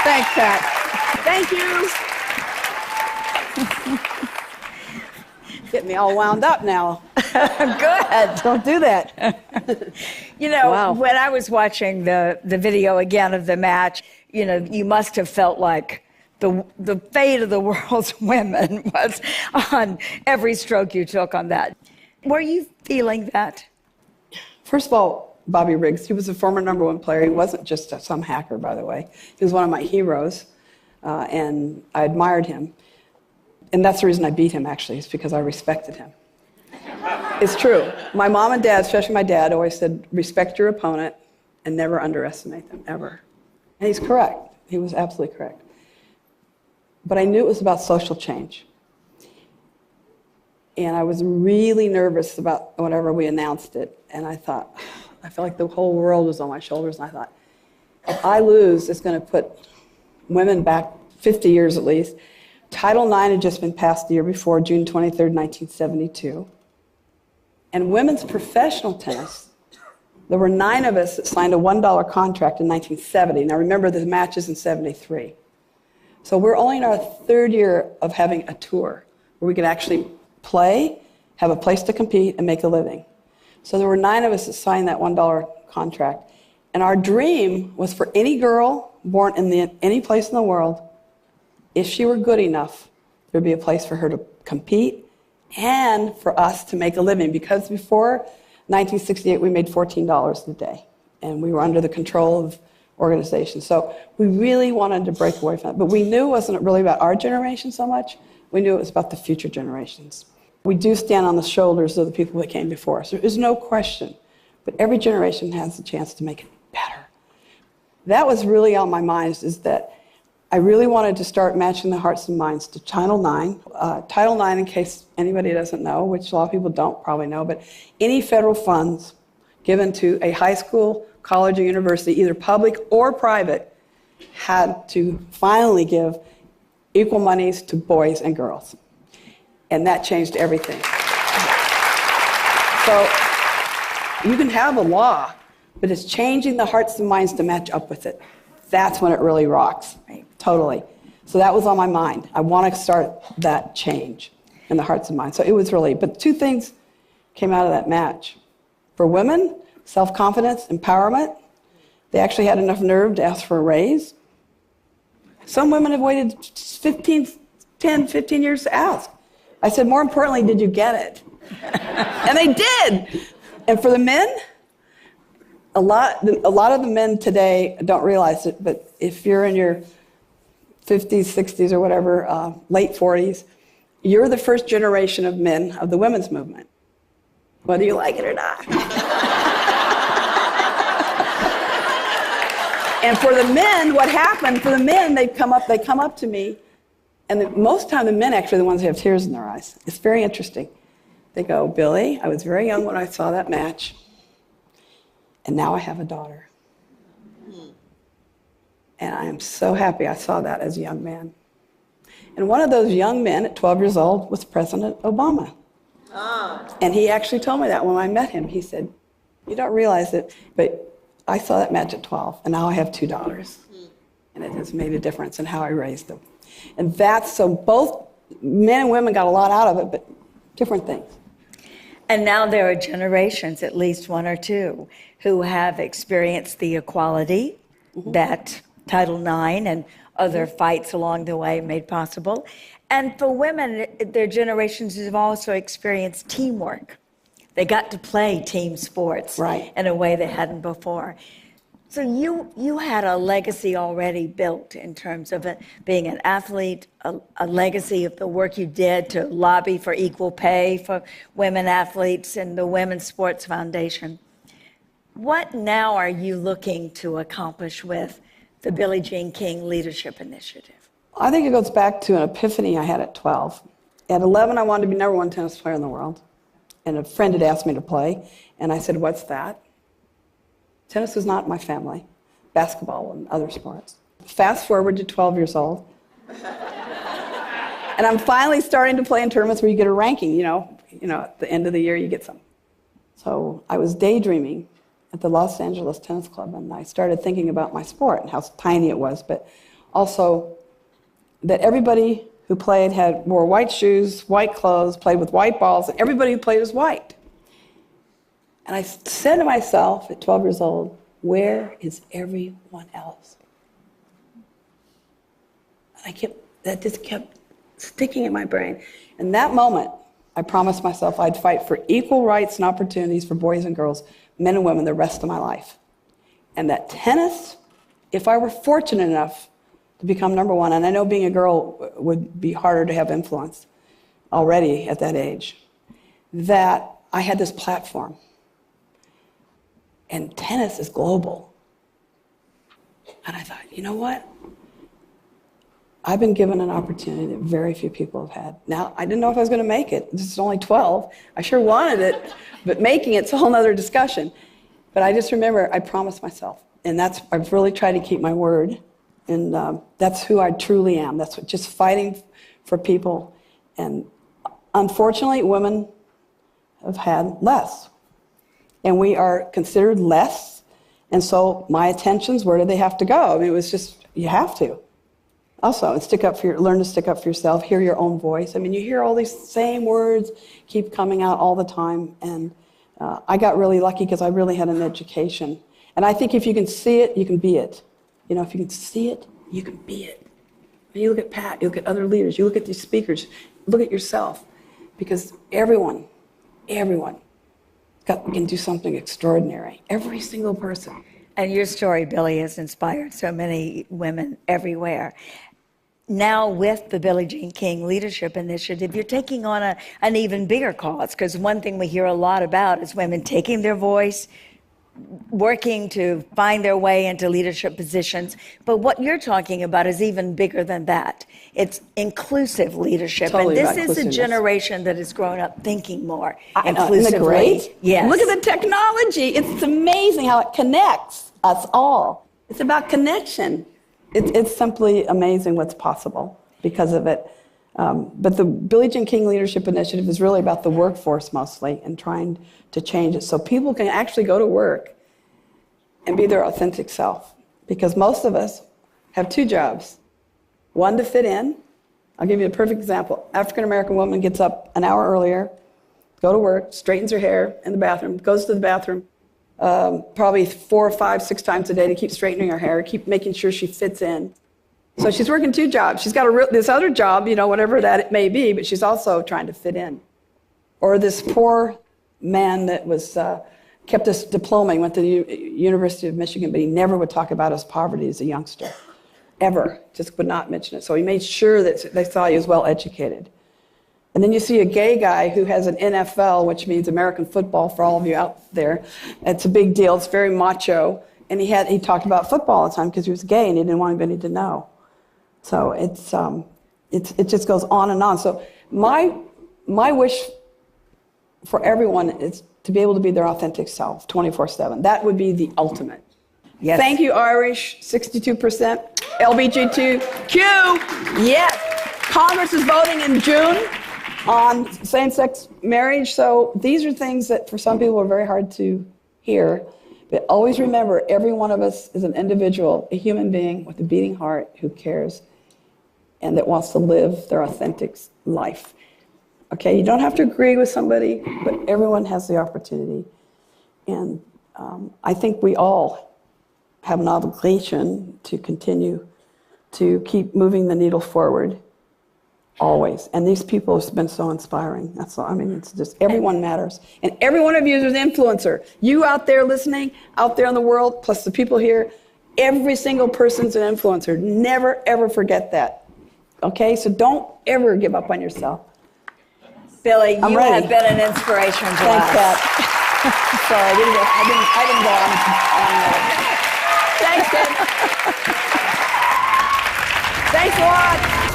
Thanks, Pat. Thank you. Get me all wound up now. Good. Don't do that. You know, when I was watching the video again of the match, you know, you must have felt like the fate of the world's women was on every stroke you took on that. Were you feeling that? First of all, Bobby Riggs, he was a former #1 player. He wasn't just some hacker, by the way. He was one of my heroes, and I admired him. And that's the reason I beat him, actually, is because I respected him. It's true. My mom and dad, especially my dad, always said, respect your opponent and never underestimate them, ever. And he's correct. He was absolutely correct. But I knew it was about social change. And I was really nervous about whenever we announced it. And I thought, I felt like the whole world was on my shoulders. And I thought, if I lose, it's going to put women back 50 years at least. Title IX had just been passed the year before, June 23rd, 1972. And women's professional tennis, there were 9 of us that signed a $1 contract in 1970. Now remember, the match is in 73. So we're only in our 3rd year of having a tour where we could actually play, have a place to compete, and make a living. So there were 9 of us that signed that $1 contract. And our dream was for any girl born in any place in the world, if she were good enough, there'd be a place for her to compete and for us to make a living. Because before 1968, we made $14 a day, and we were under the control of organizations. So we really wanted to break away from that. But we knew it wasn't really about our generation so much. We knew it was about the future generations. We do stand on the shoulders of the people that came before us. There's no question. But every generation has a chance to make it better. That was really on my mind, is that I really wanted to start matching the hearts and minds to Title IX. Title IX, in case anybody doesn't know, which a lot of people don't probably know, but any federal funds given to a high school, college, or university, either public or private, had to finally give equal monies to boys and girls. And that changed everything. So you can have a law, but it's changing the hearts and minds to match up with it. That's when it really rocks. Right. Totally. So that was on my mind. I want to start that change in the hearts and minds. So it was really, but 2 things came out of that match. For women, self-confidence, empowerment. They actually had enough nerve to ask for a raise. Some women have waited 10, 15 years to ask. I said, more importantly, did you get it? And they did. And for the men, a lot of the men today don't realize it, but if you're in your 50s, 60s, or whatever, late 40s, you're the first generation of men of the women's movement, whether you like it or not. And for the men, what happened, for the men, they come up to me, and most of the time the men actually are the ones who have tears in their eyes. It's very interesting. They go, Billie, I was very young when I saw that match, and now I have a daughter. And I am so happy I saw that as a young man. And one of those young men at 12 years old was President Obama. And he actually told me that when I met him. He said, you don't realize it, but I saw that match at 12, and now I have 2 daughters. And it has made a difference in how I raised them. And that's, so both men and women got a lot out of it, but different things. And now there are generations, at least 1 or 2, who have experienced the equality that Title IX and other fights along the way made possible. And for women, their generations have also experienced teamwork. They got to play team sports in a way they hadn't before. So you had a legacy already built in terms of being an athlete, a legacy of the work you did to lobby for equal pay for women athletes and the Women's Sports Foundation. What now are you looking to accomplish with the Billie Jean King Leadership Initiative? I think it goes back to an epiphany I had at 12. At 11, I wanted to be #1 tennis player in the world. And a friend had asked me to play, and I said, what's that? Tennis was not my family. Basketball and other sports. Fast forward to 12 years old. And I'm finally starting to play in tournaments where you get a ranking, you know, at the end of the year you get some. So I was daydreaming at the Los Angeles Tennis Club, and I started thinking about my sport and how tiny it was. But also that everybody who played wore white shoes, white clothes, played with white balls, and everybody who played was white. And I said to myself at 12 years old, where is everyone else? And that just kept sticking in my brain. In that moment, I promised myself I'd fight for equal rights and opportunities for boys and girls, men and women, the rest of my life. And that tennis, if I were fortunate enough to become number one, and I know being a girl would be harder to have influence already at that age, that I had this platform. And tennis is global. And I thought, you know what? I've been given an opportunity that very few people have had. Now, I didn't know if I was going to make it. This is only 12. I sure wanted it, but making it's a whole other discussion. But I just remember I promised myself, and I've really tried to keep my word, and that's who I truly am. That's just fighting for people. And unfortunately, women have had less, and we are considered less. And so my attentions, where do they have to go? I mean, it was just, you have to. Also, learn to stick up for yourself, hear your own voice. I mean, you hear all these same words keep coming out all the time. And I got really lucky because I really had an education. And I think if you can see it, you can be it. You know, if you can see it, you can be it. When you look at Pat, you look at other leaders, you look at these speakers, look at yourself. Because everyone can do something extraordinary. Every single person. And your story, Billie, has inspired so many women everywhere. Now with the Billie Jean King Leadership Initiative, you're taking on an even bigger cause, because one thing we hear a lot about is women taking their voice, working to find their way into leadership positions. But what you're talking about is even bigger than that. It's inclusive leadership. Totally, and this is a generation that has grown up thinking more inclusively. Isn't it great? Yes. Look at the technology. It's amazing how it connects us all. It's about connection. It's simply amazing what's possible because of it. But the Billie Jean King Leadership Initiative is really about the workforce mostly and trying to change it so people can actually go to work and be their authentic self. Because most of us have two jobs. One, to fit in. I'll give you a perfect example. African-American woman gets up an hour earlier, go to work, straightens her hair in the bathroom, goes to the bathroom probably 4, 5, 6 times a day to keep straightening her hair, keep making sure she fits in. So she's working 2 jobs. She's got this other job, you know, whatever that it may be, but she's also trying to fit in. Or this poor man that was kept his diploma. He went to the University of Michigan, but he never would talk about his poverty as a youngster, ever. Just would not mention it. So he made sure that they saw he was well educated. And then you see a gay guy who has an NFL, which means American football for all of you out there. It's a big deal. It's very macho. And he talked about football all the time because he was gay and he didn't want anybody to know. So it just goes on and on. So my wish for everyone is to be able to be their authentic self 24/7. That would be the ultimate. Yes. Thank you, Irish, 62%. LBGTQ, yes. Congress is voting in June on same-sex marriage. So these are things that for some people are very hard to hear. But always remember, every one of us is an individual, a human being with a beating heart who cares and that wants to live their authentic life. Okay, you don't have to agree with somebody, but everyone has the opportunity. And I think we all have an obligation to continue to keep moving the needle forward, always. And these people have been so inspiring. That's all. I mean, it's just everyone matters. And every one of you is an influencer. You out there listening, out there in the world, plus the people here, every single person's an influencer. Never, ever forget that. Okay, so don't ever give up on yourself. Billie, you have been an inspiration to us. Thanks, Pat. Sorry, I didn't go on Thanks, Ted. Thanks a lot.